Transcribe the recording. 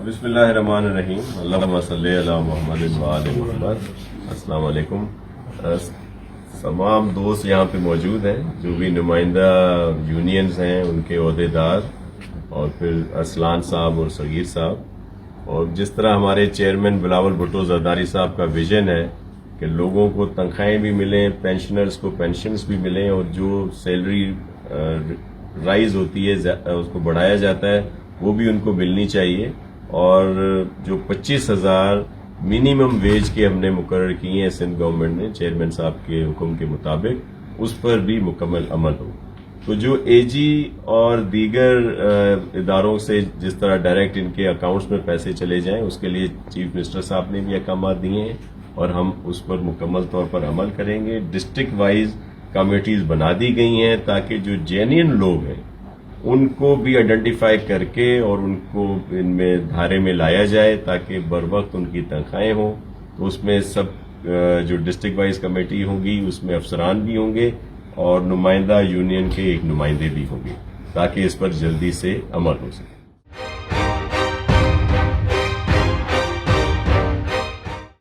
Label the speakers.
Speaker 1: بسم اللہ الرحمن الرحیم، اللہم صلی علی محمد و آل محمد۔ السلام علیکم۔ تمام دوست یہاں پہ موجود ہیں، جو بھی نمائندہ یونینز ہیں، ان کے عہدیدار، اور پھر ارسلان صاحب اور صغیر صاحب، اور جس طرح ہمارے چیئرمین بلاول بھٹو زرداری صاحب کا ویژن ہے کہ لوگوں کو تنخواہیں بھی ملیں، پینشنرز کو پینشنز بھی ملیں، اور جو سیلری رائز ہوتی ہے اس کو بڑھایا جاتا ہے وہ بھی ان کو ملنی چاہیے، اور جو 25,000 منیمم ویج کے ہم نے مقرر کیے ہیں سندھ گورنمنٹ نے چیئرمین صاحب کے حکم کے مطابق، اس پر بھی مکمل عمل ہو۔ تو جو اے جی اور دیگر اداروں سے جس طرح ڈائریکٹ ان کے اکاؤنٹس میں پیسے چلے جائیں، اس کے لیے چیف منسٹر صاحب نے بھی احکامات دیے ہیں، اور ہم اس پر مکمل طور پر عمل کریں گے۔ ڈسٹرکٹ وائز کمیٹیز بنا دی گئی ہیں تاکہ جو جینین لوگ ہیں ان کو بھی آئیڈینٹیفائی کر کے اور ان کو ان میں دھارے میں لایا جائے تاکہ بر وقت ان کی تنخواہیں ہوں۔ تو اس میں سب جو ڈسٹرکٹ وائز کمیٹی ہوگی اس میں افسران بھی ہوں گے اور نمائندہ یونین کے ایک نمائندے بھی ہوں گے تاکہ اس پر جلدی سے عمل ہو سکے۔